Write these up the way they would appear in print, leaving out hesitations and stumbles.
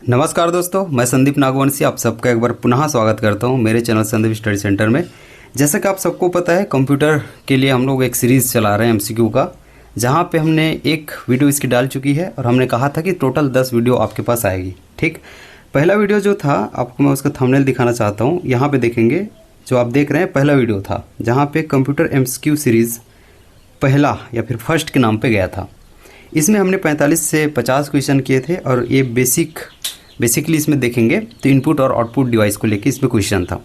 नमस्कार दोस्तों, मैं संदीप नागवंशी आप सबका एक बार पुनः स्वागत करता हूं मेरे चैनल संदीप स्टडी सेंटर में। जैसा कि आप सबको पता है, कंप्यूटर के लिए हम लोग एक सीरीज़ चला रहे हैं एमसीक्यू का, जहां पे हमने एक वीडियो इसकी डाल चुकी है और हमने कहा था कि टोटल 10 वीडियो आपके पास आएगी। ठीक, पहला वीडियो जो था आपको मैं उसका थंबनेल दिखाना चाहता हूँ। यहाँ पर देखेंगे, जो आप देख रहे हैं पहला वीडियो था जहाँ पर कंप्यूटर एमसीक्यू सीरीज़ पहला या फिर फर्स्ट के नाम पर गया था। इसमें हमने 45 से 50 क्वेश्चन किए थे और ये बेसिकली इसमें देखेंगे तो इनपुट और आउटपुट डिवाइस को लेके इसमें क्वेश्चन था।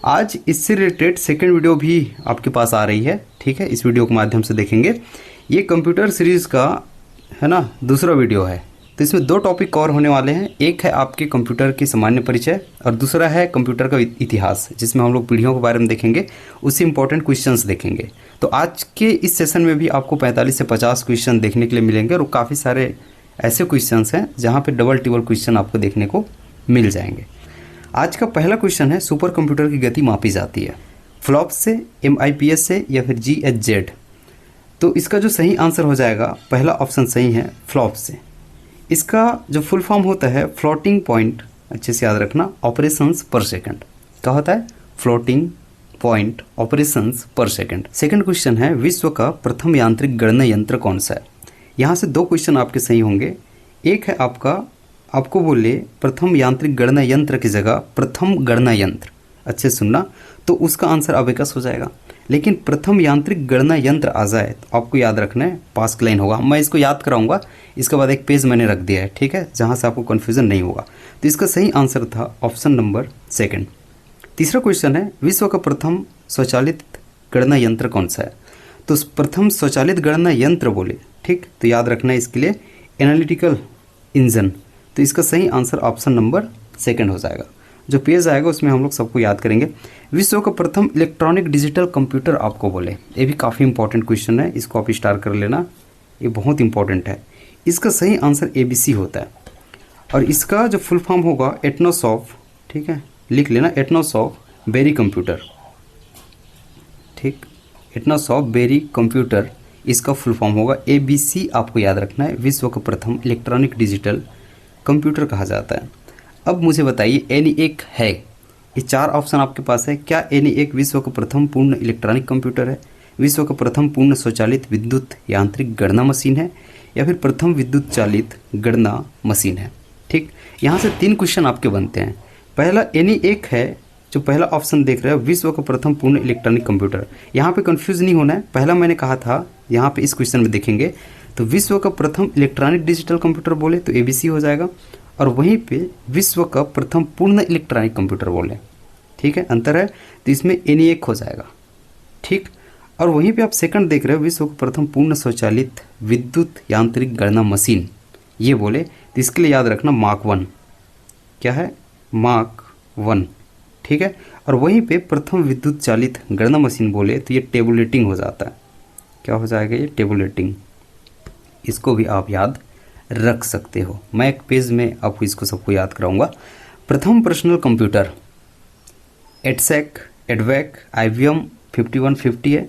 आज इससे रिलेटेड सेकंड वीडियो भी आपके पास आ रही है। ठीक है, इस वीडियो के माध्यम से देखेंगे। ये कंप्यूटर सीरीज़ का है ना दूसरा वीडियो है। तो इसमें दो टॉपिक कवर होने वाले हैं। एक है आपके कंप्यूटर की सामान्य परिचय और दूसरा है कंप्यूटर का इतिहास, जिसमें हम लोग पीढ़ियों के बारे में देखेंगे, उससे इंपॉर्टेंट क्वेश्चंस देखेंगे। तो आज के इस सेशन में भी आपको 45 से 50 क्वेश्चन देखने के लिए मिलेंगे और काफ़ी सारे ऐसे क्वेश्चंस हैं जहाँ पे डबल टिबल क्वेश्चन आपको देखने को मिल जाएंगे। आज का पहला क्वेश्चन है, सुपर कंप्यूटर की गति मापी जाती है फ्लॉप से, MIPS से या फिर GHZ। तो इसका जो सही आंसर हो जाएगा, पहला ऑप्शन सही है, फ्लॉप से। इसका जो फुल फॉर्म होता है फ्लोटिंग पॉइंट, अच्छे से याद रखना, ऑपरेशंस पर सेकंड। क्या होता है? फ्लोटिंग पॉइंट ऑपरेशंस पर सेकंड। सेकंड क्वेश्चन है, विश्व का प्रथम यांत्रिक गणना यंत्र कौन सा है? यहाँ से दो क्वेश्चन आपके सही होंगे। एक है आपको बोले प्रथम यांत्रिक गणना यंत्र की जगह प्रथम गणना यंत्र, अच्छे सुनना, तो उसका आंसर अबेकस हो जाएगा। लेकिन प्रथम यांत्रिक गणना यंत्र आ जाए तो आपको याद रखना है पास्ट लाइन होगा। मैं इसको याद कराऊंगा, इसके बाद एक पेज मैंने रख दिया है, ठीक है, जहाँ से आपको कन्फ्यूज़न नहीं होगा। तो इसका सही आंसर था ऑप्शन नंबर सेकेंड। तीसरा क्वेश्चन है, विश्व का प्रथम स्वचालित गणना यंत्र कौन सा है? तो प्रथम स्वचालित गणना यंत्र बोले, ठीक, तो याद रखना है इसके लिए एनालिटिकल इंजन। तो इसका सही आंसर ऑप्शन नंबर सेकंड हो जाएगा। जो पेज आएगा उसमें हम लोग सबको याद करेंगे। विश्व का प्रथम इलेक्ट्रॉनिक डिजिटल कंप्यूटर आपको बोले, ये भी काफ़ी इंपॉर्टेंट क्वेश्चन है, इसको आप स्टार कर लेना, ये बहुत इंपॉर्टेंट है। इसका सही आंसर ABC होता है और इसका जो फुल फॉर्म होगा एटनोसॉफ्ट, ठीक है, लिख लेना, एटनोसॉफ्ट बेरी कंप्यूटर, ठीक, एटनोसॉफ्ट बेरी कंप्यूटर इसका फुल फॉर्म होगा। ABC आपको याद रखना है, विश्व का प्रथम इलेक्ट्रॉनिक डिजिटल कंप्यूटर कहा जाता है। अब मुझे बताइए, ENIAC है, ये चार ऑप्शन आपके पास है। क्या ENIAC विश्व का प्रथम पूर्ण इलेक्ट्रॉनिक कंप्यूटर है, विश्व का प्रथम पूर्ण स्वचालित विद्युत यांत्रिक गणना मशीन है, या फिर प्रथम विद्युत चालित गणना मशीन है? ठीक, यहाँ से तीन क्वेश्चन आपके बनते हैं। पहला ENIAC है, जो पहला ऑप्शन देख रहे हो, विश्व का प्रथम पूर्ण इलेक्ट्रॉनिक कंप्यूटर। यहाँ पे कंफ्यूज नहीं होना है, पहला मैंने कहा था, यहाँ पे इस क्वेश्चन में देखेंगे तो विश्व का प्रथम इलेक्ट्रॉनिक डिजिटल कंप्यूटर बोले तो ABC हो जाएगा, और वहीं पे विश्व का प्रथम पूर्ण इलेक्ट्रॉनिक कंप्यूटर बोले, ठीक है, अंतर है, तो इसमें ENIAC हो जाएगा। ठीक, और वहीं पे आप सेकंड देख रहे हो, विश्व का प्रथम पूर्ण स्वचालित विद्युत यांत्रिक गणना मशीन, ये बोले तो इसके लिए याद रखना मार्क 1, क्या है, मार्क 1, ठीक है। और वहीं पे प्रथम विद्युत चालित गणना मशीन बोले तो ये टेबुलेटिंग हो जाता है। क्या हो जाएगा? ये टेबुलेटिंग। इसको भी आप याद रख सकते हो, मैं एक पेज में आपको इसको सबको याद कराऊंगा। प्रथम personal computer EDSAC, EDVAC, IBM 5150 है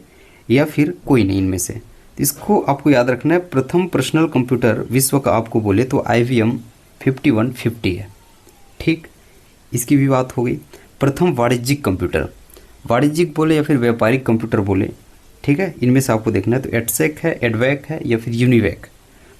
या फिर कोई नहीं इनमें से, तो इसको आपको याद रखना है। प्रथम पर्सनल कंप्यूटर विश्व का आपको बोले तो IBM 5150 है, ठीक, इसकी भी बात हो गई। प्रथम वाणिज्यिक कंप्यूटर, वाणिज्यिक बोले या फिर व्यापारिक कंप्यूटर बोले, ठीक है, इनमें से आपको देखना है, तो EDSAC है, EDVAC है या फिर UNIVAC।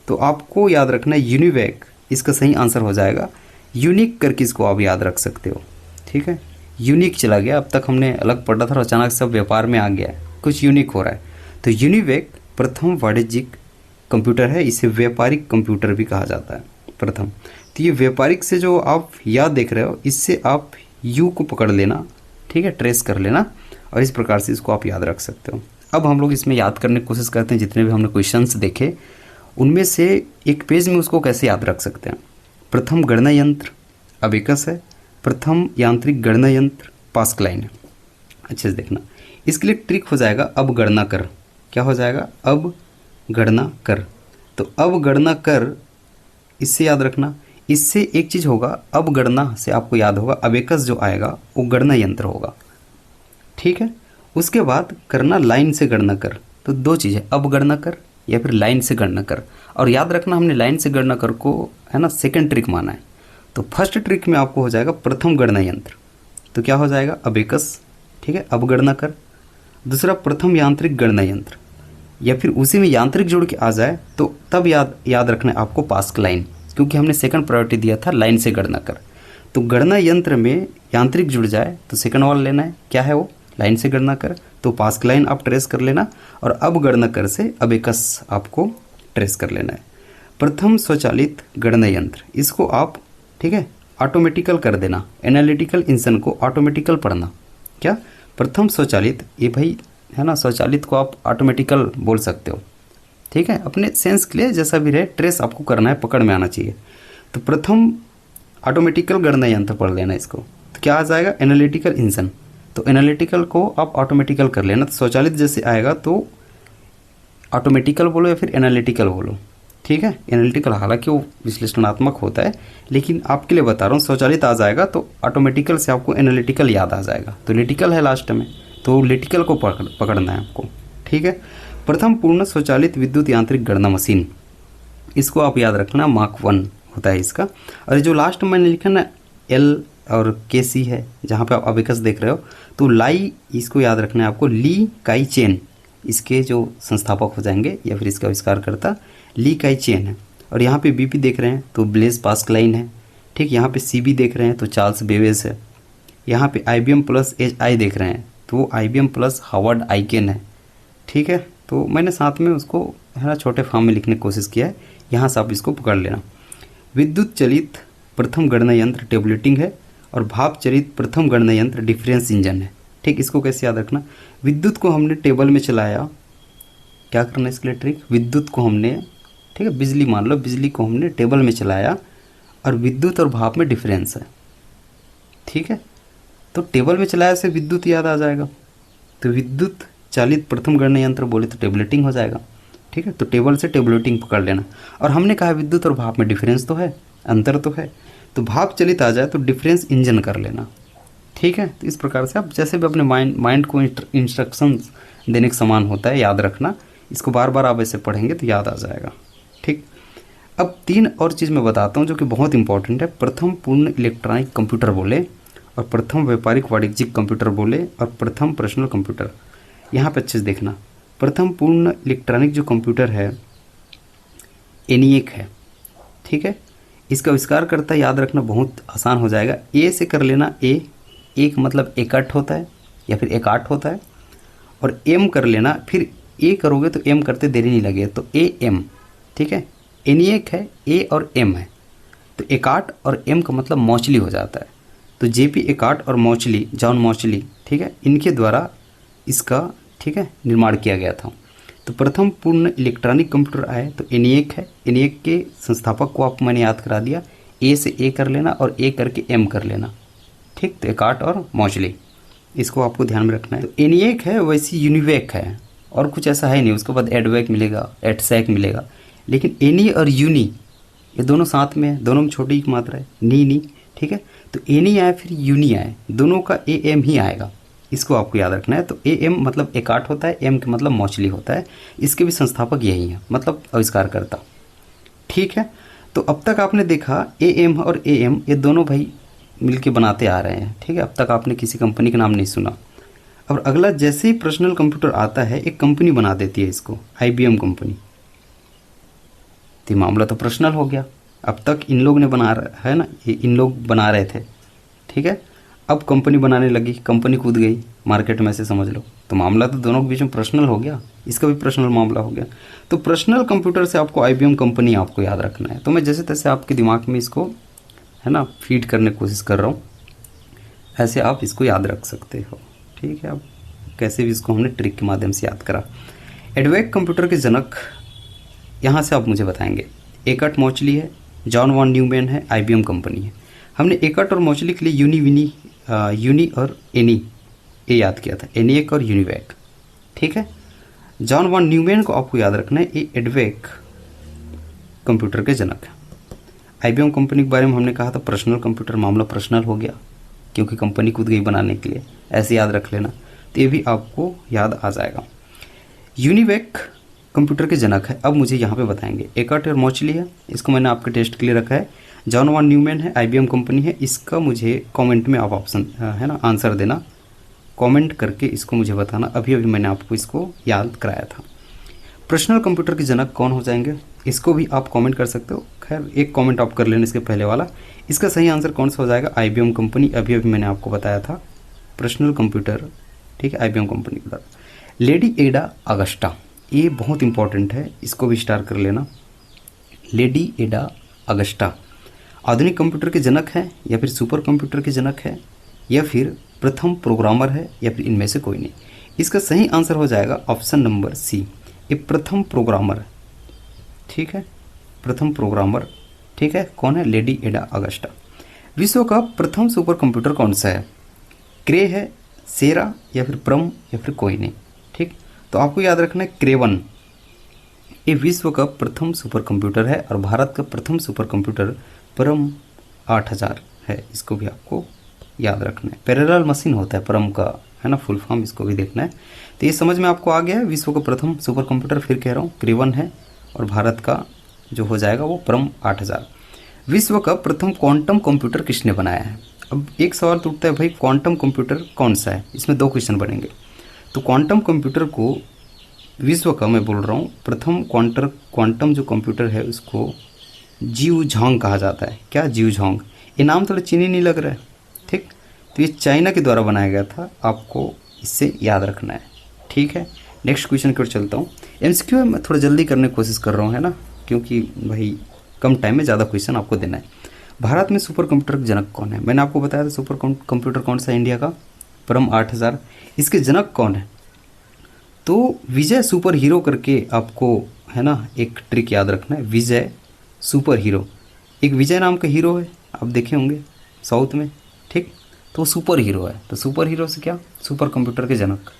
तो आपको याद रखना है UNIVAC, इसका सही आंसर हो जाएगा। यूनिक करके इसको आप याद रख सकते हो, ठीक है, यूनिक चला गया, अब तक हमने अलग पढ़ा था और अचानक सब व्यापार में आ गया है, कुछ यूनिक हो रहा है। तो UNIVAC प्रथम वाणिज्यिक कंप्यूटर है, इसे व्यापारिक कंप्यूटर भी कहा जाता है प्रथम। तो ये व्यापारिक से जो आप याद देख रहे हो, इससे आप U को पकड़ लेना, ठीक है, ट्रेस कर लेना, और इस प्रकार से इसको आप याद रख सकते हो। अब हम लोग इसमें याद करने की कोशिश करते हैं, जितने भी हमने क्वेश्चंस देखे उनमें से एक पेज में उसको कैसे याद रख सकते हैं। प्रथम गणना यंत्र अबेकस है, प्रथम यांत्रिक गणना यंत्र पास्कलाइन है, अच्छे से देखना। इसके लिए ट्रिक हो जाएगा अब गणना कर, क्या हो जाएगा? अब गणना कर। तो अब गणना कर, इससे याद रखना, इससे एक चीज़ होगा, अब गणना से आपको याद होगा अबेकस जो आएगा वो गणना यंत्र होगा, ठीक है। उसके बाद करना लाइन से गणना कर, तो दो चीज़ें, अब गणना कर या फिर लाइन से गणना कर। और याद रखना हमने लाइन से गणना कर को है ना सेकंड ट्रिक माना है, तो फर्स्ट ट्रिक में आपको हो जाएगा प्रथम गणना यंत्र, तो क्या हो जाएगा अबेकस, ठीक है, अब गणना कर। दूसरा प्रथम यांत्रिक गणना यंत्र, या फिर उसी में यांत्रिक जोड़ के आ जाए तो तब याद रखना है आपको पास्क लाइन, क्योंकि हमने सेकंड प्रायोरिटी दिया था लाइन से गणना कर। तो गणना यंत्र में यांत्रिक जुड़ जाए तो सेकंड वाला लेना है, क्या है वो, लाइन से गणना कर, तो पास्क लाइन आप ट्रेस कर लेना, और अब गणना कर से अबेकस आपको ट्रेस कर लेना है। प्रथम स्वचालित गणना यंत्र, इसको आप, ठीक है, ऑटोमेटिकल कर देना, एनालिटिकल इंजन को ऑटोमेटिकल पढ़ना। क्या प्रथम स्वचालित, ये भाई है ना, स्वचालित को आप ऑटोमेटिकल बोल सकते हो, ठीक है, अपने सेंस के लिए जैसा भी रहे, ट्रेस आपको करना है, पकड़ में आना चाहिए। तो प्रथम ऑटोमेटिकल गणना यंत्र पढ़ लेना इसको, तो क्या आ जाएगा एनालिटिकल इंजन, तो एनालिटिकल को आप ऑटोमेटिकल कर लेना। तो स्वचालित जैसे आएगा तो ऑटोमेटिकल बोलो या फिर एनालिटिकल बोलो, ठीक है। एनालिटिकल हालांकि वो विश्लेषणात्मक होता है, लेकिन आपके लिए बता रहा हूँ, स्वचालित आ जाएगा तो ऑटोमेटिकल से आपको एनालिटिकल याद आ जाएगा। तो लिटिकल है लास्ट में, तो लिटिकल को पकड़ना है आपको, ठीक है। प्रथम पूर्ण स्वचालित विद्युत यांत्रिक गणना मशीन, इसको आप याद रखना, मार्क 1 होता है इसका। और जो लास्ट में मैंने लिखा ना एल और के सी है, जहाँ पे आप अबेकस देख रहे हो, तो लाई, इसको याद रखना है आपको, ली काई चेन इसके जो संस्थापक हो जाएंगे या फिर इसका आविष्कारकर्ता ली काई चेन है। और यहाँ पे बीपी देख रहे हैं तो ब्लेस पास्क लाइन है, ठीक। यहाँ पे सीबी देख रहे हैं तो चार्ल्स बेवेज है। यहाँ पे आईबीएम प्लस एचआई देख रहे हैं तो वो आईबीएम प्लस हावर्ड आइकेन है, ठीक है। तो मैंने साथ में उसको है ना छोटे फॉर्म में लिखने की कोशिश किया है, यहाँ से आप इसको पकड़ लेना। विद्युत चलित प्रथम गणना यंत्र टेबलेटिंग है, और भाप चलित प्रथम गणना यंत्र डिफरेंस इंजन है, ठीक। इसको कैसे याद रखना, विद्युत को हमने टेबल में चलाया, क्या करना है इसके लिए ट्रिक, विद्युत को हमने, ठीक है, बिजली मान लो, बिजली को हमने टेबल में चलाया, और विद्युत और भाप में डिफरेंस है, ठीक है। तो टेबल में चलाया से विद्युत याद आ जाएगा, तो विद्युत चालित प्रथम गणना यंत्र बोले तो टेबलेटिंग हो जाएगा, ठीक है। तो टेबल से टेबलेटिंग पकड़ लेना। और हमने कहा विद्युत और भाप में डिफरेंस तो है, अंतर तो है, तो भाप चलित आ जाए तो डिफरेंस इंजन कर लेना, ठीक है। तो इस प्रकार से आप जैसे भी अपने माइंड को इंस्ट्रक्शंस देने के समान होता है, याद रखना। इसको बार बार आप ऐसे पढ़ेंगे तो याद आ जाएगा, ठीक। अब 3 और चीज़ मैं बताता हूँ जो कि बहुत इंपॉर्टेंट है। प्रथम पूर्ण इलेक्ट्रॉनिक कंप्यूटर बोले, और प्रथम व्यापारिक वाणिज्यिक कंप्यूटर बोले, और प्रथम पर्सनल कंप्यूटर। यहाँ पे अच्छे से देखना, प्रथम पूर्ण इलेक्ट्रॉनिक जो कंप्यूटर है ENIAC है, ठीक है। इसका आविष्कार करता याद रखना बहुत आसान हो जाएगा, ए से कर लेना, एक मतलब एकट होता है या फिर एकाट होता है, और एम कर लेना, फिर ए करोगे तो एम करते देरी नहीं लगे, तो AM, ठीक है। ENIAC है, ए और एम है, तो एकाट और एम का मतलब मौचली हो जाता है। तो JP एकाट और मौचली, जॉन मौचली, ठीक है, इनके द्वारा इसका, ठीक है, निर्माण किया गया था। तो प्रथम पूर्ण इलेक्ट्रॉनिक कंप्यूटर आए तो ENIAC है, ENIAC के संस्थापक को आप मैंने याद करा दिया, ए से ए कर लेना और ए करके एम कर लेना, ठीक। तो एकाट और मौचली, इसको आपको ध्यान में रखना है। तो ENIAC है, वैसे यूनिवैक है, और कुछ ऐसा है नहीं। उसके बाद एडवैक मिलेगा, एडसैक मिलेगा, लेकिन एनी और यूनी ये दोनों साथ में है, दोनों में छोटी की मात्रा है, नी, ठीक है। तो एनी आए फिर यूनी आए, दोनों का AM ही आएगा, इसको आपको याद रखना है। तो AM मतलब एकाट होता है, एम का मतलब मौचली होता है। इसके भी संस्थापक यही हैं, मतलब आविष्कारकर्ता, ठीक है। तो अब तक आपने देखा AM और AM ये दोनों भाई मिलके बनाते आ रहे हैं, ठीक है। अब तक आपने किसी कंपनी का नाम नहीं सुना। और अगला जैसे ही पर्सनल कंप्यूटर आता है, एक कंपनी बना देती है इसको, IBM कंपनी। तो मामला तो पर्सनल हो गया, अब तक इन लोग ने बना है ना, ये इन लोग बना रहे थे, ठीक है। अब कंपनी बनाने लगी, कंपनी कूद गई मार्केट में, से समझ लो। तो मामला तो दोनों के बीच में पर्सनल हो गया, इसका भी पर्सनल मामला हो गया। तो पर्सनल कंप्यूटर से आपको IBM कंपनी आपको याद रखना है। तो मैं जैसे तैसे आपके दिमाग में इसको है ना फीड करने की कोशिश कर रहा हूँ, ऐसे आप इसको याद रख सकते हो, ठीक है। अब कैसे भी इसको हमने ट्रिक के माध्यम से याद करा। एडवैक कंप्यूटर के जनक यहाँ से आप मुझे बताएंगे, एकट मौचली है, जॉन वॉन न्यूमैन है, IBM कंपनी है। हमने एकट और मौचली के लिए यूनी और एनी ये याद किया था, ENIAC और यूनिवैक, ठीक है। जॉन वॉन न्यूमैन को आपको याद रखना है, ये एडवैक कंप्यूटर के जनक है। IBM कंपनी के बारे में हमने कहा था पर्सनल कंप्यूटर, मामला पर्सनल हो गया क्योंकि कंपनी कूद गई बनाने के लिए, ऐसे याद रख लेना। तो ये भी आपको याद आ जाएगा। यूनिवैक कंप्यूटर के जनक है। अब मुझे यहाँ पे बताएंगे, एकट और मौचली है, इसको मैंने आपके टेस्ट के लिए रखा है। जॉन वॉन न्यूमैन है, IBM कंपनी है। इसका मुझे कमेंट में आप ऑप्शन है ना आंसर देना, कमेंट करके इसको मुझे बताना। अभी अभी मैंने आपको इसको याद कराया था। पर्सनल कंप्यूटर के जनक कौन हो जाएंगे, इसको भी आप कमेंट कर सकते हो। खैर एक कमेंट आप कर लेना इसके पहले वाला। इसका सही आंसर कौन सा हो जाएगा, IBM कंपनी। अभी अभी मैंने आपको बताया था पर्सनल कंप्यूटर, ठीक है, IBM कंपनी का। लेडी एडा अगस्टा, ये बहुत इंपॉर्टेंट है, इसको भी स्टार कर लेना। लेडी एडा अगस्टा आधुनिक कंप्यूटर के जनक है, या फिर सुपर कंप्यूटर के जनक है, या फिर प्रथम प्रोग्रामर है, या फिर इनमें से कोई नहीं। इसका सही आंसर हो जाएगा ऑप्शन नंबर सी, ये प्रथम प्रोग्रामर, ठीक है, प्रथम प्रोग्रामर, ठीक है। कौन है, लेडी एडा अगस्टा। विश्व का प्रथम सुपर कंप्यूटर कौन सा है, क्रे है, सेरा, या फिर प्रम, या फिर कोई नहीं, ठीक। तो आपको याद रखना है क्रेवन, ये विश्व का प्रथम सुपर कंप्यूटर है, और भारत का प्रथम सुपर कंप्यूटर परम 8000 है। इसको भी आपको याद रखना है। पैरेलल मशीन होता है परम का, है ना, फुल फॉर्म, इसको भी देखना है। तो ये समझ में आपको आ गया है। विश्व का प्रथम सुपर कंप्यूटर, फिर कह रहा हूँ, क्रेवन है, और भारत का जो हो जाएगा वो परम 8000। विश्व का प्रथम क्वांटम कंप्यूटर किसने बनाया है। अब एक सवाल टूटता है, भाई क्वांटम कंप्यूटर कौन सा है, इसमें 2 क्वेश्चन बनेंगे। तो क्वांटम कंप्यूटर को विश्व का मैं बोल रहा हूँ प्रथम क्वांटम जो कंप्यूटर है उसको जीव झांग कहा जाता है। क्या, जीव झांग। ये नाम थोड़ा चीनी नहीं लग रहा है, ठीक। तो ये चाइना के द्वारा बनाया गया था, आपको इससे याद रखना है, ठीक है। नेक्स्ट क्वेश्चन की ओर चलता हूँ। MCQ मैं थोड़ा जल्दी करने की कोशिश कर रहा हूँ, है ना, क्योंकि भाई कम टाइम में ज़्यादा क्वेश्चन आपको देना है। भारत में सुपर कंप्यूटर का जनक कौन है, मैंने आपको बताया था सुपर कंप्यूटर कौन सा है इंडिया का, परम 8000। इसके जनक कौन है, तो विजय सुपर हीरो करके आपको, है ना, एक ट्रिक याद रखना है। विजय सुपर हीरो, एक विजय नाम का हीरो है, आप देखे होंगे साउथ में, ठीक। तो सुपर हीरो है, तो सुपर हीरो से क्या, सुपर कंप्यूटर के जनक,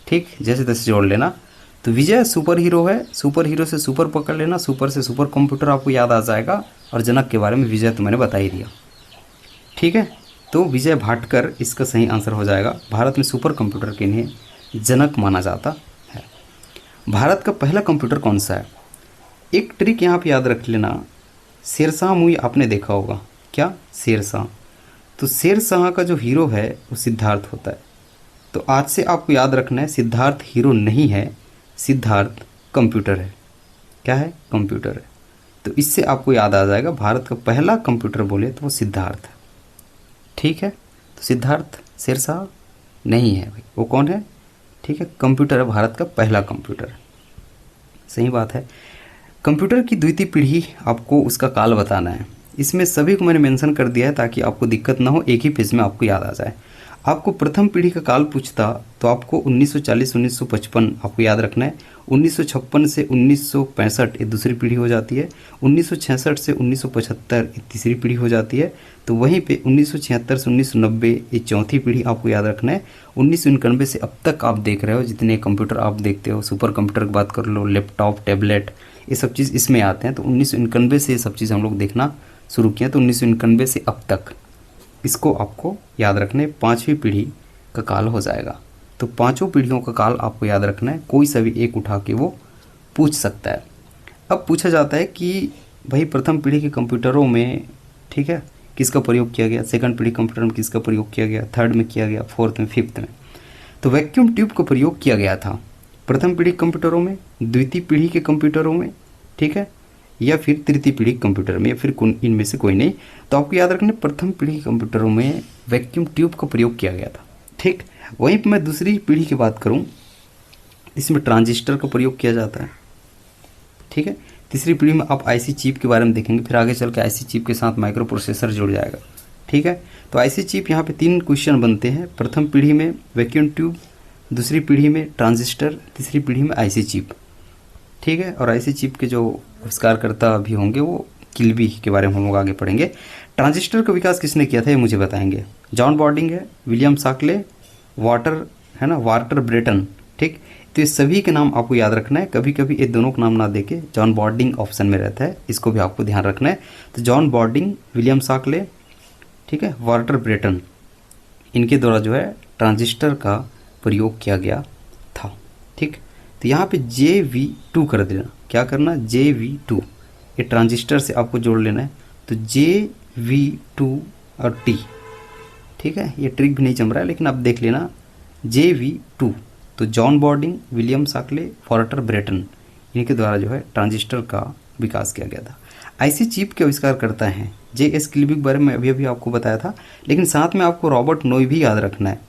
ठीक, जैसे तैसे जोड़ लेना। तो विजय सुपर हीरो है, सुपर हीरो से सुपर पकड़ लेना, सुपर से सुपर कंप्यूटर आपको याद आ जाएगा, और जनक के बारे में विजय तो मैंने बता ही दिया, ठीक है। तो विजय भाटकर इसका सही आंसर हो जाएगा। भारत में सुपर कंप्यूटर के लिए जनक माना जाता है। भारत का पहला कंप्यूटर कौन सा है, एक ट्रिक यहाँ पे याद रख लेना। शेरशाह मूवी आपने देखा होगा, क्या, शेरशाह। तो शेरशाह का जो हीरो है वो सिद्धार्थ होता है। तो आज से आपको याद रखना है, सिद्धार्थ हीरो नहीं है, सिद्धार्थ कंप्यूटर है। क्या है, कंप्यूटर है। तो इससे आपको याद आ जाएगा, भारत का पहला कंप्यूटर बोले तो वो सिद्धार्थ है, ठीक है। तो सिद्धार्थ शेरशाह नहीं है भाई, वो कौन है, ठीक है, कंप्यूटर है, भारत का पहला कंप्यूटर, सही बात है। कंप्यूटर की द्वितीय पीढ़ी, आपको उसका काल बताना है। इसमें सभी को मैंने मेंशन कर दिया है ताकि आपको दिक्कत ना हो, एक ही पेज में आपको याद आ जाए। आपको प्रथम पीढ़ी का काल पूछता तो आपको 1940-1955 आपको याद रखना है। 1956 से 1965 ये दूसरी पीढ़ी हो जाती है। 1966 से 1975 ये तीसरी पीढ़ी हो जाती है। तो वहीं पे 1976 से 1990 ये चौथी पीढ़ी आपको याद रखना है। 1991 से अब तक आप देख रहे हो, जितने कंप्यूटर आप देखते हो, सुपर कंप्यूटर की बात कर लो, लैपटॉप, टैबलेट, ये सब चीज़ इसमें आते हैं। तो 1991 से ये सब चीज़ हम लोग देखना शुरू किया। तो 1991 से अब तक इसको आपको याद रखना है, 5वीं पीढ़ी का काल हो जाएगा। तो 5 पीढ़ियों का काल आपको याद रखना है, कोई सा भी एक उठा के वो पूछ सकता है। अब पूछा जाता है कि भाई प्रथम पीढ़ी के कंप्यूटरों में, ठीक है, किसका प्रयोग किया गया, सेकंड पीढ़ी कंप्यूटर में किसका प्रयोग किया गया, थर्ड में किया गया, फोर्थ में, फिफ्थ में। तो वैक्यूम ट्यूब का प्रयोग किया गया था प्रथम पीढ़ी कंप्यूटरों में, द्वितीय पीढ़ी के कंप्यूटरों में, ठीक है, या फिर तृतीय पीढ़ी कंप्यूटर में, या फिर इनमें से कोई नहीं। तो आपको याद रखना प्रथम पीढ़ी कंप्यूटरों में वैक्यूम ट्यूब का प्रयोग किया गया था, ठीक। वहीं पर मैं दूसरी पीढ़ी की बात करूं, इसमें ट्रांजिस्टर का प्रयोग किया जाता है, ठीक है। तीसरी पीढ़ी में आप आईसी चिप के बारे में देखेंगे, फिर आगे चल के आईसी चिप के साथ माइक्रो प्रोसेसर जुड़ जाएगा, ठीक है। तो आईसी चिप यहाँ पे 3 क्वेश्चन बनते हैं। प्रथम पीढ़ी में वैक्यूम ट्यूब, दूसरी पीढ़ी में ट्रांजिस्टर, तीसरी पीढ़ी में आईसी चिप, ठीक है। और आईसी चिप के जो आविष्कारकर्ता भी होंगे वो किल्बी के बारे में हम लोग आगे पढ़ेंगे। ट्रांजिस्टर का विकास किसने किया था ये मुझे बताएंगे। जॉन बॉर्डिंग है, विलियम शाक्ले, वाटर है ना, वार्टर ब्रेटन, ठीक। तो ये सभी के नाम आपको याद रखना है। कभी कभी ये दोनों का नाम ना देके जॉन बॉर्डिंग ऑप्शन में रहता है, इसको भी आपको ध्यान रखना है। तो जॉन बॉर्डिंग, विलियम शाक्ले, ठीक है, वार्टर ब्रेटन, इनके द्वारा जो है ट्रांजिस्टर का प्रयोग किया गया था, ठीक। तो यहाँ पे JV2 कर देना, क्या करना, JV2, ये ट्रांजिस्टर से आपको जोड़ लेना है। तो JV2 और T, ठीक है, ये ट्रिक भी नहीं जम रहा है लेकिन आप देख लेना। JV2 तो जॉन बॉर्डिंग, विलियम शाक्ले, फॉर्टर ब्रेटन, इनके द्वारा जो है ट्रांजिस्टर का विकास किया गया था। आईसी चिप के आविष्कार करता है JS किल्बी के बारे में अभी अभी आपको बताया था, लेकिन साथ में आपको रॉबर्ट नोई भी याद रखना है,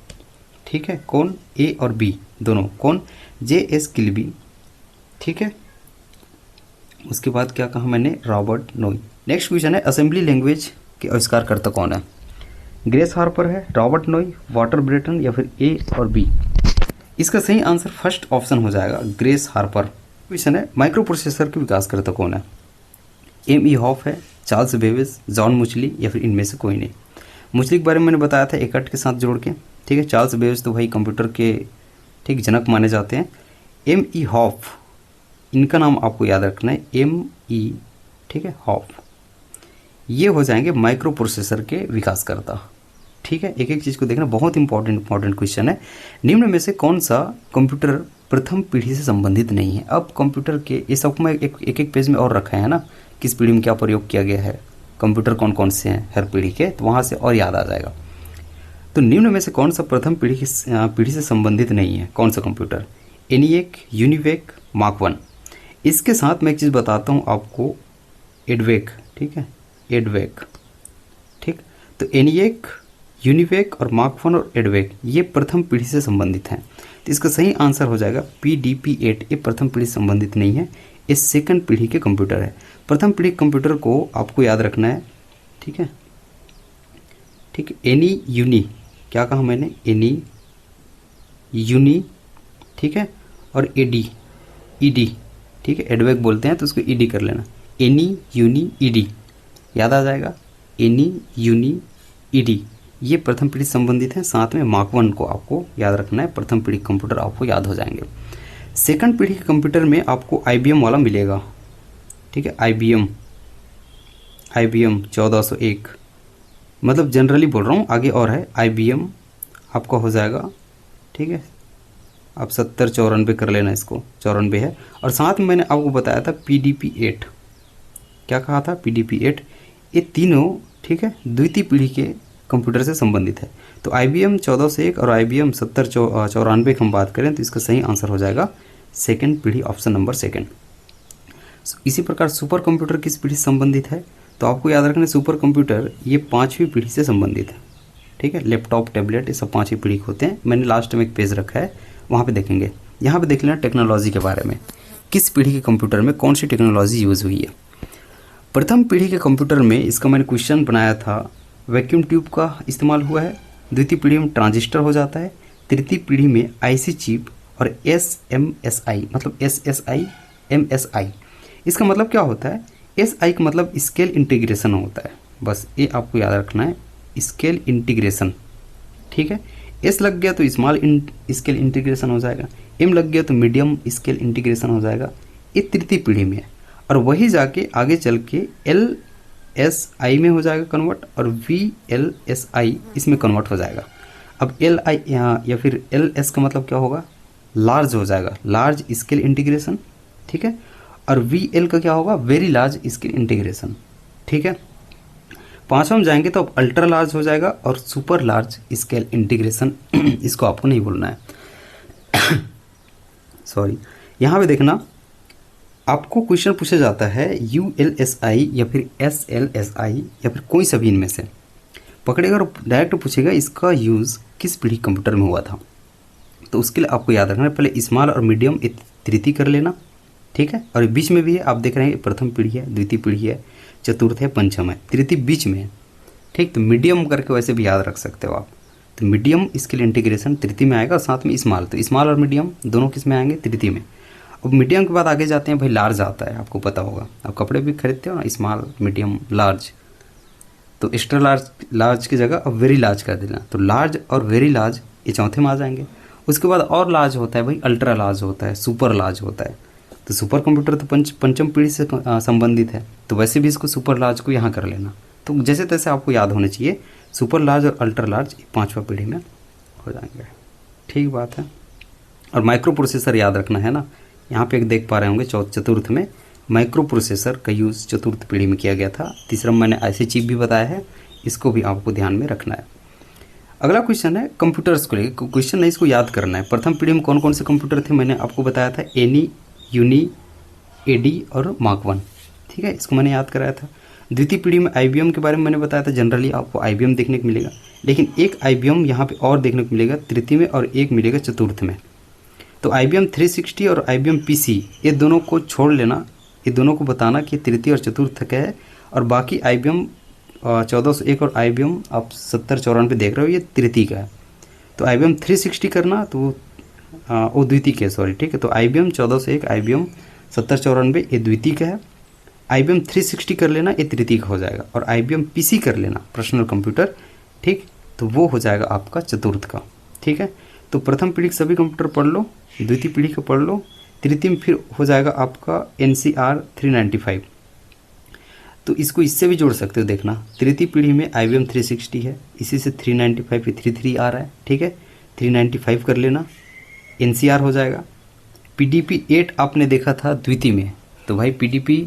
ठीक है। कौन? A और B दोनों। कौन? JS किल्बी, ठीक है। उसके बाद क्या कहा मैंने? रॉबर्ट नोई। नेक्स्ट क्वेश्चन है असेंबली लैंग्वेज के आविष्कार करता कौन है? ग्रेस हार्पर है, रॉबर्ट नोई, वॉटर ब्रेटन या फिर A और B? इसका सही आंसर फर्स्ट ऑप्शन हो जाएगा, ग्रेस हार्पर। क्वेश्चन है माइक्रो प्रोसेसर के विकास करता कौन है? M.E. हॉफ है, चार्ल्स बेबेज, जॉन मुचली या फिर इनमें से कोई नहीं। मुचली के बारे में मैंने बताया था एकट के साथ जोड़ के, ठीक है। चार्ल्स बेबेज तो भाई कंप्यूटर के ठीक जनक माने जाते हैं। M.E. हॉफ, इनका नाम आपको याद रखना है, M.E. ठीक है, हॉफ। ये हो जाएंगे माइक्रो प्रोसेसर के विकासकर्ता, ठीक है। एक एक चीज़ को देखना, बहुत इंपॉर्टेंट क्वेश्चन है। निम्न में से कौन सा कंप्यूटर प्रथम पीढ़ी से संबंधित नहीं है? अब कंप्यूटर के ये सब मैं एक पेज में और रखा है ना, किस पीढ़ी में क्या प्रयोग किया गया है, कंप्यूटर कौन कौन से हैं हर पीढ़ी के, तो वहाँ से और याद आ जाएगा। तो निम्न में से कौन सा प्रथम पीढ़ी से संबंधित नहीं है? कौन सा कंप्यूटर? ENIAC, UNIVAC, mark 1। इसके साथ मैं एक चीज़ बताता हूँ आपको, एडवेक, ठीक है, एडवेक, ठीक। तो ENIAC, यूनिवेक और मार्क 1 और एडवेक ये प्रथम पीढ़ी से संबंधित हैं। तो इसका सही आंसर हो जाएगा PDP-8। ये प्रथम पीढ़ी से संबंधित नहीं है, ये सेकंड पीढ़ी के कंप्यूटर है। प्रथम पीढ़ी कंप्यूटर को आपको याद रखना है, ठीक है, ठीक। एनी यूनी, क्या कहा मैंने? एनी यूनी, ठीक है, और ED, ठीक है, एडवेक बोलते हैं तो उसको ED कर लेना, एनी यूनी ED, याद आ जाएगा। एनी यूनी ED ये प्रथम पीढ़ी से संबंधित है। साथ में मार्क 1 को आपको याद रखना है, प्रथम पीढ़ी कंप्यूटर आपको याद हो जाएंगे। सेकंड पीढ़ी के कंप्यूटर में आपको IBM वाला मिलेगा, ठीक है, IBM 1401, मतलब जनरली बोल रहा हूँ, आगे और है। IBM आपका हो जाएगा, ठीक है, आप 7094 कर लेना, इसको 94 है। और साथ में मैंने आपको बताया था PDP-8, क्या कहा था? PDP-8। ये तीनों, ठीक है, द्वितीय पीढ़ी के कंप्यूटर से संबंधित है। तो IBM 1401 और IBM 7094 की हम बात करें तो इसका सही आंसर हो जाएगा सेकंड पीढ़ी, ऑप्शन नंबर सेकंड। इसी प्रकार सुपर कंप्यूटर किस पीढ़ी से संबंधित है? तो आपको याद रखना, सुपर कंप्यूटर ये 5वीं पीढ़ी से संबंधित है, ठीक है। लैपटॉप, टैबलेट ये सब 5वीं पीढ़ी के होते हैं। मैंने लास्ट में एक पेज रखा है, वहाँ पे देखेंगे। यहाँ पे देख लेना टेक्नोलॉजी के बारे में, किस पीढ़ी के कंप्यूटर में कौन सी टेक्नोलॉजी यूज़ हुई है। प्रथम पीढ़ी के कंप्यूटर में इसका मैंने क्वेश्चन बनाया था, वैक्यूम ट्यूब का इस्तेमाल हुआ है। द्वितीय पीढ़ी में ट्रांजिस्टर हो जाता है। तृतीय पीढ़ी में IC चिप और SMSI, मतलब SSI MSI। इसका मतलब क्या होता है? SI का मतलब स्केल इंटीग्रेशन होता है, बस ये आपको याद रखना है, स्केल इंटीग्रेशन, ठीक है। S लग गया तो स्मॉल स्केल इंटीग्रेशन हो जाएगा, M लग गया तो मीडियम स्केल इंटीग्रेशन हो जाएगा। ये तृतीय पीढ़ी में है, और वही जाके आगे चल के LSI में हो जाएगा कन्वर्ट, और VLSI इसमें कन्वर्ट हो जाएगा। अब LI या फिर LS का मतलब क्या होगा? लार्ज हो जाएगा, लार्ज स्केल इंटीग्रेशन, ठीक है। और VL का क्या होगा? वेरी लार्ज स्केल इंटीग्रेशन, ठीक है। पांचवा में जाएंगे तो अब अल्ट्रा लार्ज हो जाएगा और सुपर लार्ज स्केल इंटीग्रेशन, इसको आपको नहीं भूलना है। सॉरी, यहाँ पे देखना, आपको क्वेश्चन पूछा जाता है ULSI या फिर SLSI या फिर कोई सभी इनमें से पकड़ेगा और डायरेक्ट पूछेगा इसका यूज़ किस पीढ़ी कंप्यूटर में हुआ था। तो उसके लिए आपको याद रखना है, पहले स्मॉल और मीडियम तृतीय कर लेना, ठीक है। और बीच में भी है, आप देख रहे हैं प्रथम पीढ़ी है, द्वितीय पीढ़ी है, चतुर्थ है, पंचम है, तृतीय बीच में है, ठीक। तो मीडियम करके वैसे भी याद रख सकते हो आप। तो मीडियम स्केल इंटीग्रेशन तृतीय में आएगा, साथ में स्मॉल, तो स्मॉल और मीडियम दोनों किस में आएंगे? तृतीय में। अब मीडियम के बाद आगे जाते हैं भाई, लार्ज आता है, आपको पता होगा, आप कपड़े भी खरीदते हो ना, स्मॉल, मीडियम, लार्ज। तो एक्स्ट्रा लार्ज की जगह अब वेरी लार्ज कर देना, तो लार्ज और वेरी लार्ज ये चौथे में आ जाएंगे। उसके बाद और लार्ज होता है भाई, अल्ट्रा लार्ज होता है, सुपर लार्ज होता है। तो सुपर कंप्यूटर तो पंचम पीढ़ी से संबंधित है, तो वैसे भी इसको सुपर लार्ज को यहाँ कर लेना। तो जैसे तैसे आपको याद होने चाहिए, सुपर लार्ज और अल्ट्रा लार्ज 5वां पीढ़ी में हो जाएंगे, ठीक बात है। और माइक्रो प्रोसेसर याद रखना है ना, यहाँ पे एक देख पा रहे होंगे चतुर्थ में माइक्रो प्रोसेसर का यूज़ चतुर्थ पीढ़ी में किया गया था। तीसरा मैंने ऐसे चिप भी बताया है, इसको भी आपको ध्यान में रखना है। अगला क्वेश्चन है कंप्यूटर्स को लेकर, क्वेश्चन है इसको याद करना है। प्रथम पीढ़ी में कौन कौन से कंप्यूटर थे, मैंने आपको बताया था एनी, यूनी, एडी और मार्क 1, ठीक है, इसको मैंने याद कराया था। द्वितीय पीढ़ी में आईबीएम के बारे में मैंने बताया था, जनरली आपको आईबीएम देखने को मिलेगा, लेकिन एक आईबीएम यहाँ पे और देखने को मिलेगा तृतीय में और एक मिलेगा चतुर्थ में। तो IBM 360 और IBM PC ये दोनों को छोड़ लेना, ये दोनों को बताना कि तृतीय और चतुर्थ का है, और बाकी IBM 1401 और IBM आप 7094 देख रहे हो ये तृतीय का है। तो IBM 360 करना तो वो द्वितीय का है, सॉरी, ठीक है। तो IBM 1401 IBM 7094 ये द्वितीय का है, IBM 360 कर लेना ये तृतीय का हो जाएगा, और IBM PC कर लेना पर्सनल कंप्यूटर, ठीक, तो वो हो जाएगा आपका चतुर्थ का, ठीक है। तो प्रथम पीढ़ी के सभी कंप्यूटर पढ़ लो, द्वितीय पीढ़ी का पढ़ लो, तृतीय में फिर हो जाएगा आपका NCR 395। तो इसको इससे भी जोड़ सकते हो, देखना तृतीय पीढ़ी में IBM 360 है, इसी से 395 पे 33 आ रहा है, ठीक है, 395 कर लेना, NCR हो जाएगा। PDP 8 आपने देखा था द्वितीय में, तो भाई PDP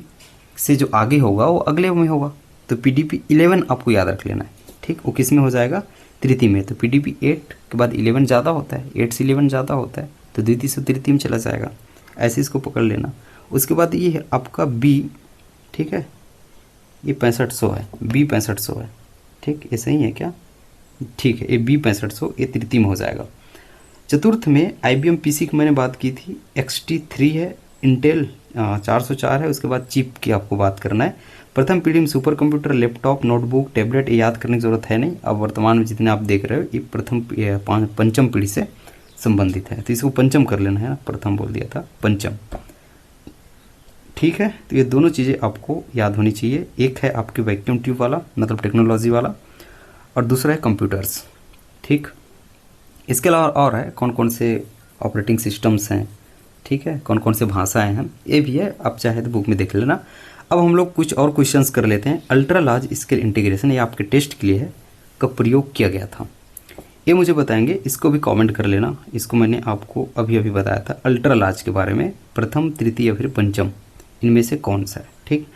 से जो आगे होगा वो अगले में होगा, तो PDP 11 आपको याद रख लेना है, ठीक, वो किस में हो जाएगा, तृतीय में। तो PDP 8 के बाद 11 ज़्यादा होता है, 8 से 11 ज़्यादा होता है, तो द्वितीय से तृतीय में चला जाएगा, ऐसे इसको पकड़ लेना। उसके बाद ये है आपका B, ठीक है, ये 6500 है, B 6500 है, ठीक, ये सही है क्या, ठीक है, ये B 6500 ये तृतीय में हो जाएगा। चतुर्थ में IBM PC की मैंने बात की थी, XT3 है, इंटेल 404 है। उसके बाद चिप की आपको बात करना है। प्रथम पीढ़ी में super computer, laptop, notebook, tablet ये याद करने की ज़रूरत है नहीं। अब वर्तमान में जितने आप देख रहे हो ये पंचम पीढ़ी से संबंधित है, तो इसको पंचम कर लेना है ना, प्रथम बोल दिया था, पंचम, ठीक है। तो ये दोनों चीज़ें आपको याद होनी चाहिए, एक है आपकी वैक्यूम ट्यूब वाला मतलब टेक्नोलॉजी वाला, और दूसरा है कंप्यूटर्स, ठीक। इसके अलावा और है कौन कौन से ऑपरेटिंग सिस्टम्स हैं, ठीक है, कौन कौन से भाषाएं हैं, ये भी है, आप चाहे तो बुक में देख लेना। अब हम लोग कुछ और क्वेश्चंस कर लेते हैं। अल्ट्रा लार्ज स्केल इंटीग्रेशन ये आपके टेस्ट के लिए है, कब प्रयोग किया गया था ये मुझे बताएंगे, इसको भी कमेंट कर लेना। इसको मैंने आपको अभी अभी बताया था अल्ट्रा लार्ज के बारे में, प्रथम, तृतीय या फिर पंचम, इनमें से कौन सा है, ठीक।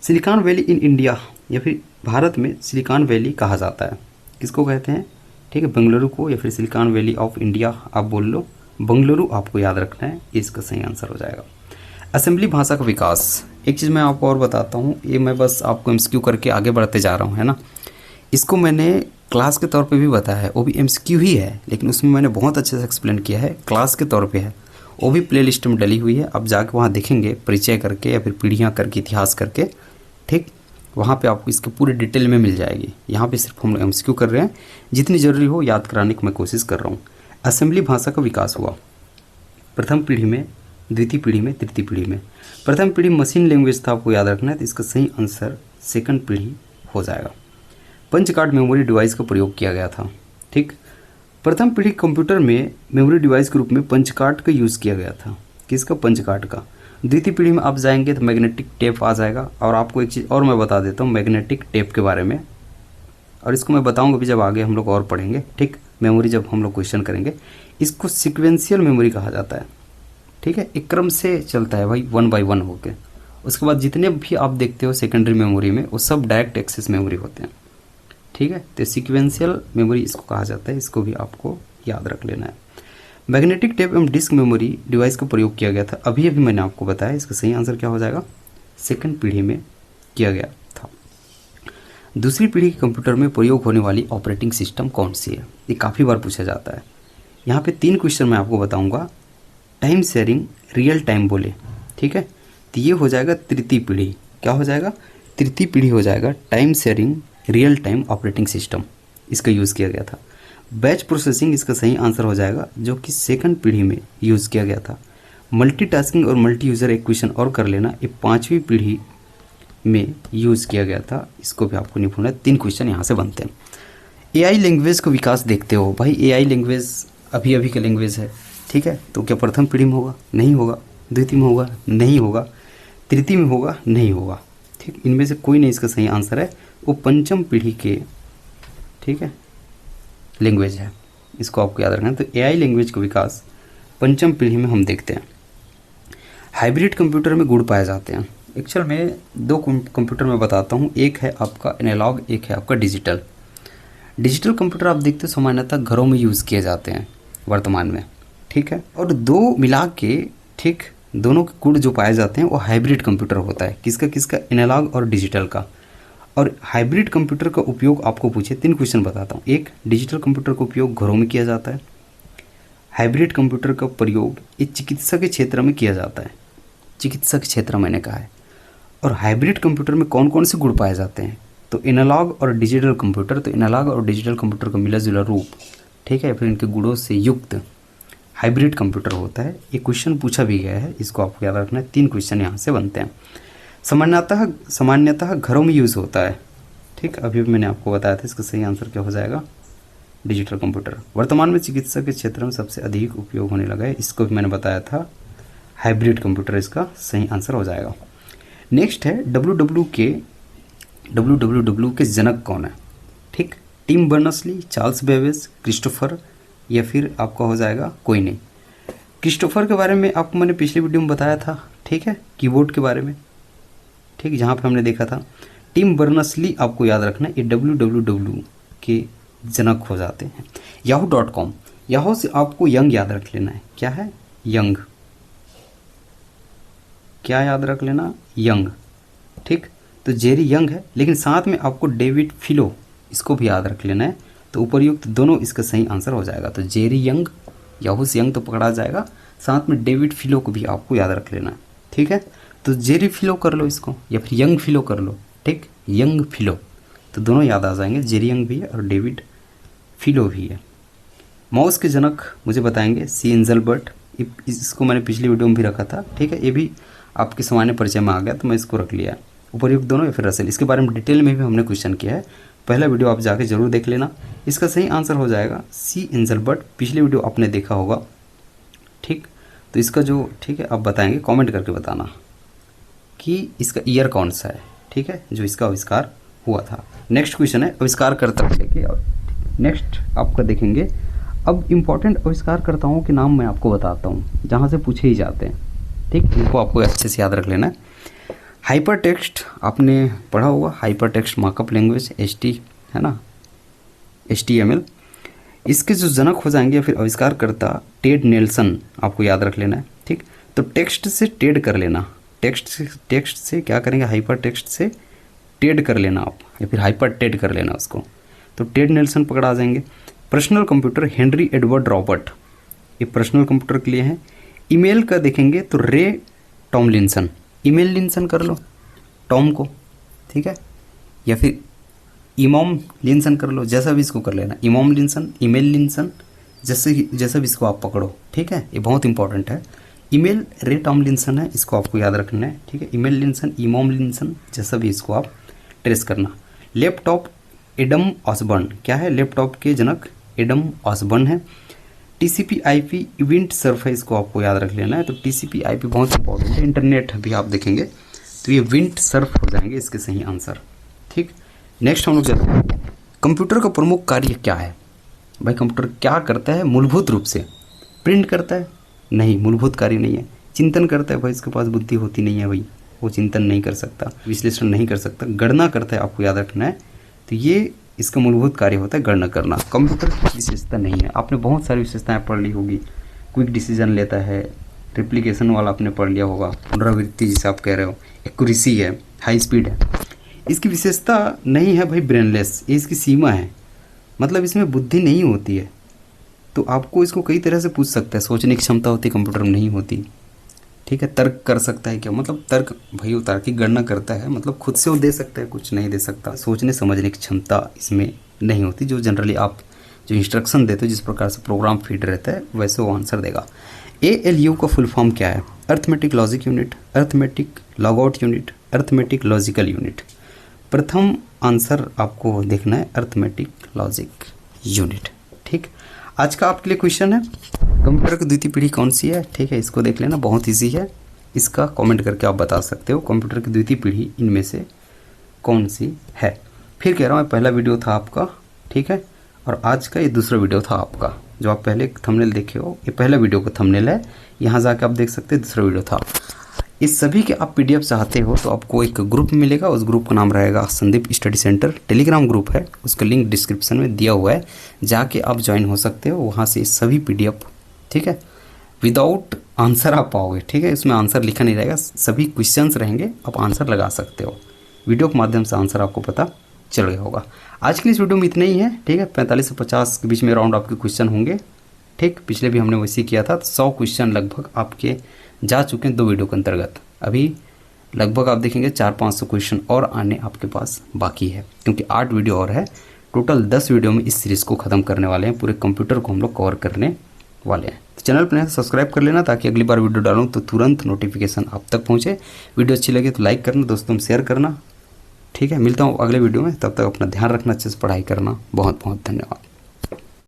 सिलिकॉन वैली इन इंडिया या फिर भारत में सिलिकॉन वैली कहा जाता है, किसको कहते हैं, ठीक है, बेंगलुरु को, या फिर सिलिकॉन वैली ऑफ इंडिया आप बोल लो, बेंगलुरु आपको याद रखना है, ये इसका सही आंसर हो जाएगा। असेंबली भाषा का विकास, एक चीज़ मैं आपको और बताता हूँ, ये मैं बस आपको MCQ करके आगे बढ़ते जा रहा हूँ, है ना। इसको मैंने क्लास के तौर पे भी बताया है, वो भी MCQ ही है, लेकिन उसमें मैंने बहुत अच्छे से एक्सप्लेन किया है, क्लास के तौर पे है, वो भी प्ले लिस्ट में डली हुई है, आप जाके वहाँ देखेंगे परिचय करके या फिर पीढ़ियाँ करके, इतिहास करके, ठीक, वहाँ पे आपको इसके पूरे डिटेल में मिल जाएगी। यहाँ पे सिर्फ हम लोग MCQ कर रहे हैं, जितनी ज़रूरी हो याद कराने की मैं कोशिश कर रहा हूँ। असेंबली भाषा का विकास हुआ प्रथम पीढ़ी में, द्वितीय पीढ़ी में, तृतीय पीढ़ी में। प्रथम पीढ़ी मशीन लैंग्वेज था, आपको याद रखना है, तो इसका सही आंसर सेकंड पीढ़ी हो जाएगा। पंच कार्ड मेमोरी डिवाइस का प्रयोग किया गया था, ठीक। प्रथम पीढ़ी कंप्यूटर में मेमोरी डिवाइस के रूप में पंच कार्ड का यूज़ किया गया था, किसका, पंच कार्ड का। द्वितीय पीढ़ी में आप जाएंगे तो मैग्नेटिक टेप आ जाएगा। और आपको एक चीज़ और मैं बता देता हूँ मैग्नेटिक टेप के बारे में, और इसको मैं बताऊँगा भी जब आगे हम लोग और पढ़ेंगे, ठीक, मेमोरी जब हम लोग क्वेश्चन करेंगे। इसको सिक्वेंशियल मेमोरी कहा जाता है, ठीक है, एक क्रम से चलता है भाई, 1 by 1 होके। उसके बाद जितने भी आप देखते हो सेकेंडरी मेमोरी में वो सब डायरेक्ट एक्सेस मेमोरी होते हैं, ठीक है। तो सिक्वेंशियल मेमोरी इसको कहा जाता है, इसको भी आपको याद रख लेना है। मैग्नेटिक टेप एवं डिस्क मेमोरी डिवाइस का प्रयोग किया गया था, अभी अभी मैंने आपको बताया, इसका सही आंसर क्या हो जाएगा, सेकंड पीढ़ी में किया गया था। दूसरी पीढ़ी के कंप्यूटर में प्रयोग होने वाली ऑपरेटिंग सिस्टम कौन सी है, ये काफ़ी बार पूछा जाता है। यहाँ पे 3 क्वेश्चन मैं आपको बताऊँगा। टाइम शेयरिंग, रियल टाइम बोले, ठीक है, तो ये हो जाएगा तृतीय पीढ़ी, क्या हो जाएगा, तृतीय पीढ़ी हो जाएगा। Time sharing real time operating system, इसका यूज़ किया गया था। बैच प्रोसेसिंग इसका सही आंसर हो जाएगा, जो कि सेकंड पीढ़ी में यूज़ किया गया था। मल्टीटास्किंग और मल्टी यूज़र एक क्वेश्चन और कर लेना, ये 5वीं पीढ़ी में यूज़ किया गया था, इसको भी आपको नहीं भूलना है। 3 क्वेश्चन यहाँ से बनते हैं। AI लैंग्वेज का विकास देखते हो भाई, AI लैंग्वेज अभी अभी का लैंग्वेज है, ठीक है, तो क्या प्रथम पीढ़ी में होगा, नहीं होगा, द्वितीय में होगा, नहीं होगा, तृतीय में होगा, नहीं होगा, ठीक, इनमें से कोई नहीं इसका सही आंसर है, वो पंचम पीढ़ी के, ठीक है, लैंग्वेज है, इसको आपको याद रखना है। तो AI लैंग्वेज का विकास पंचम पीढ़ी में हम देखते हैं। हाइब्रिड कंप्यूटर में गुण पाए जाते हैं, एक्चुअल में दो कंप्यूटर मैं बताता हूँ, एक है आपका एनालॉग, एक है आपका डिजिटल। डिजिटल कंप्यूटर आप देखते हो सामान्यतः घरों में यूज़ किए जाते हैं वर्तमान में, ठीक है। और दो मिला के, ठीक, दोनों के गुण जो पाए जाते हैं वो हाइब्रिड कंप्यूटर होता है। किसका किसका? एनालॉग और डिजिटल का। और हाइब्रिड कंप्यूटर का उपयोग आपको पूछे 3 क्वेश्चन बताता हूँ। एक, डिजिटल कंप्यूटर का उपयोग घरों में किया जाता है। हाइब्रिड कंप्यूटर का प्रयोग एक चिकित्सा के क्षेत्र में किया जाता है। चिकित्सा के क्षेत्र मैंने कहा है। और हाइब्रिड कंप्यूटर में कौन कौन से गुण पाए जाते हैं? तो एनालॉग और डिजिटल कंप्यूटर, तो एनालॉग और डिजिटल कंप्यूटर का मिला जुला रूप, ठीक है, फिर इनके गुणों से युक्त हाइब्रिड कंप्यूटर होता है। ये क्वेश्चन पूछा भी गया है, इसको आपको याद रखना है। 3 क्वेश्चन यहाँ से बनते हैं। सामान्यतः घरों में यूज़ होता है, ठीक। अभी मैंने आपको बताया था, इसका सही आंसर क्या हो जाएगा? Digital computer. वर्तमान में चिकित्सा के क्षेत्र में सबसे अधिक उपयोग होने लगा है, इसको भी मैंने बताया था, हाइब्रिड कंप्यूटर इसका सही आंसर हो जाएगा। नेक्स्ट है WWW के जनक कौन है? ठीक, Tim Berners-Lee, Charles Babbage, Christopher, या फिर आपका हो जाएगा कोई नहीं। क्रिस्टोफर के बारे में आपको मैंने पिछले वीडियो में बताया था, ठीक है, कीबोर्ड के बारे में, ठीक, जहाँ पे हमने देखा था। टिम बर्नर्स-ली आपको याद रखना, ये WWW के जनक हो जाते हैं। yahoo.com, याहू से आपको यंग याद रख लेना है। क्या है? यंग। क्या याद रख लेना? यंग, ठीक। तो जेरी यंग है, लेकिन साथ में आपको डेविड फिलो, इसको भी याद रख लेना है। तो उपर्युक्त दोनों इसका सही आंसर हो जाएगा। तो जेरी यंग, याहू से यंग तो पकड़ा जाएगा, साथ में डेविड फिलो को भी आपको याद रख लेना है, ठीक है। तो जेरी फिलो कर लो इसको, या फिर यंग फिलो कर लो, ठीक, यंग फिलो, तो दोनों याद आ जाएंगे। जेरी यंग भी है और डेविड फिलो भी है। माउस के जनक मुझे बताएंगे सी इंजलबर्ट, इसको मैंने पिछली वीडियो में भी रखा था, ठीक है। ये भी आपके सामान्य परिचय में आ गया तो मैं इसको रख लिया। उपर्युक्त दोनों या फिर रसेल, इसके बारे में डिटेल में भी हमने क्वेश्चन किया है, पहला वीडियो आप जाके जरूर देख लेना। इसका सही आंसर हो जाएगा सी इंजलबर्ट, पिछली वीडियो आपने देखा होगा, ठीक। तो इसका जो, ठीक है, आप बताएंगे, कमेंट करके बताना कि इसका ईयर कौन सा है, ठीक है, जो इसका आविष्कार हुआ था। नेक्स्ट क्वेश्चन है आविष्कारकर्ता लेके, और नेक्स्ट आपका देखेंगे। अब इम्पॉर्टेंट आविष्कारकर्ताओं के नाम मैं आपको बताता हूँ, जहाँ से पूछे ही जाते हैं, ठीक, इनको आपको अच्छे से याद रख लेना है। हाइपर टेक्स्ट आपने पढ़ा होगा, hyper text markup language, HT है ना, HTML, इसके जो जनक हो जाएंगे या फिर आविष्कारकर्ता टेड नेल्सन, आपको याद रख लेना है, ठीक। तो टेक्स्ट से टेड कर लेना, टेक्स्ट से क्या करेंगे? हाइपर टेक्स्ट से टेड कर लेना आप, या फिर हाइपर टेड कर लेना उसको, तो टेड नेल्सन पकड़ा आ जाएंगे। Personal computer Henry Edward Robert, ये पर्सनल कंप्यूटर के लिए है। ईमेल का देखेंगे तो रे टॉमलिंसन, ईमेल लिंसन कर लो टॉम को, ठीक है, या फिर इमॉम लिंसन कर लो, जैसा भी इसको कर लेना, इमॉम लिंसन, ईमेल लिंसन, जैसा भी इसको आप पकड़ो, ठीक है। ये बहुत इंपॉर्टेंट है। ईमेल रे टॉमलिंसन है, इसको आपको याद रखना है, ठीक है। ईमेल लिंसन, इमॉम लिंसन, जैसा भी इसको आप ट्रेस करना। लैपटॉप एडम ऑसबर्न, क्या है? लैपटॉप के जनक एडम ऑसबर्न है। TCP/IP इवेंट सर्फ है, इसको आपको याद रख लेना है। तो TCP/IP बहुत इंपॉर्टेंट है, इंटरनेट भी आप देखेंगे तो ये विंट सर्फ हो जाएंगे इसके सही आंसर, ठीक। नेक्स्ट हम लोग चलते हैं, कंप्यूटर का प्रमुख कार्य क्या है? भाई कंप्यूटर क्या करता है? मूलभूत रूप से प्रिंट करता है? नहीं, मूलभूत कार्य नहीं है। चिंतन करता है? भाई इसके पास बुद्धि होती नहीं है, भाई वो चिंतन नहीं कर सकता, विश्लेषण नहीं कर सकता। गणना करता है, आपको याद रखना है। तो ये इसका मूलभूत कार्य होता है गणना करना। कंप्यूटर की विशेषता नहीं है, आपने बहुत सारी विशेषताएं पढ़ ली होगी। क्विक डिसीजन लेता है, रिप्लिकेशन वाला आपने पढ़ लिया होगा, पुनरावृत्ति जिसे आप कह रहे हो, एक्यूरेसी है, हाई स्पीड है। इसकी विशेषता नहीं है भाई ब्रेनलेस, ये इसकी सीमा है, मतलब इसमें बुद्धि नहीं होती है। तो आपको इसको कई तरह से पूछ सकता है, सोचने की क्षमता होती है कंप्यूटर में नहीं होती, ठीक है। तर्क कर सकता है क्या? मतलब तर्क, भाई वो तार्किक गणना करता है, मतलब खुद से वो दे सकता है, कुछ नहीं दे सकता। सोचने समझने की क्षमता इसमें नहीं होती, जो जनरली आप जो इंस्ट्रक्शन देते हो, जिस प्रकार से प्रोग्राम फीड रहता है वैसे वो आंसर देगा। ALU का फुल फॉर्म क्या है? Arithmetic logic unit, arithmetic logout unit, arithmetic logical unit. प्रथम आंसर आपको देखना है अर्थमेटिक लॉजिक यूनिट, ठीक। आज का आपके लिए क्वेश्चन है, कंप्यूटर की द्वितीय पीढ़ी कौन सी है? ठीक है, इसको देख लेना, बहुत ईजी है, इसका कमेंट करके आप बता सकते हो कंप्यूटर की द्वितीय पीढ़ी इनमें से कौन सी है। फिर कह रहा हूँ, पहला वीडियो था आपका, ठीक है, और आज का ये दूसरा वीडियो था आपका। जो आप पहले थंबनेल देखे हो, ये पहला वीडियो का थंबनेल है, यहाँ जाके आप देख सकते हैं दूसरा वीडियो था। इस सभी के आप PDF चाहते हो तो आपको एक ग्रुप मिलेगा, उस ग्रुप का नाम रहेगा Sandeep study centre. Telegram group है, उसका लिंक डिस्क्रिप्शन में दिया हुआ है, जाके आप ज्वाइन हो सकते हो। वहाँ से सभी PDF, ठीक है, विदाउट आंसर आप पाओगे, ठीक है। इसमें आंसर लिखा नहीं रहेगा, सभी क्वेश्चंस रहेंगे, आप आंसर लगा सकते हो। वीडियो के माध्यम से आंसर आपको पता चल गया होगा। आज की इस वीडियो में इतना ही है, ठीक है। 45 से 50 के बीच में राउंड आपके क्वेश्चन होंगे, ठीक। पिछले भी हमने वैसे किया था, 100 क्वेश्चन लगभग आपके जा चुके हैं 2 वीडियो के अंतर्गत। अभी लगभग आप देखेंगे 400-500 क्वेश्चन और आने आपके पास बाकी है, क्योंकि 8 वीडियो और है। टोटल 10 वीडियो में इस सीरीज़ को ख़त्म करने वाले हैं, पूरे कंप्यूटर को हम लोग कवर करने वाले हैं। तो चैनल पर सब्सक्राइब कर लेना, ताकि अगली बार वीडियो डालूँ तो तुरंत नोटिफिकेशन आप तक पहुँचे। वीडियो अच्छी लगे तो लाइक करना, दोस्तों में शेयर करना, ठीक है। मिलता हूँ अगले वीडियो में, तब तक अपना ध्यान रखना, अच्छे से पढ़ाई करना। बहुत बहुत धन्यवाद।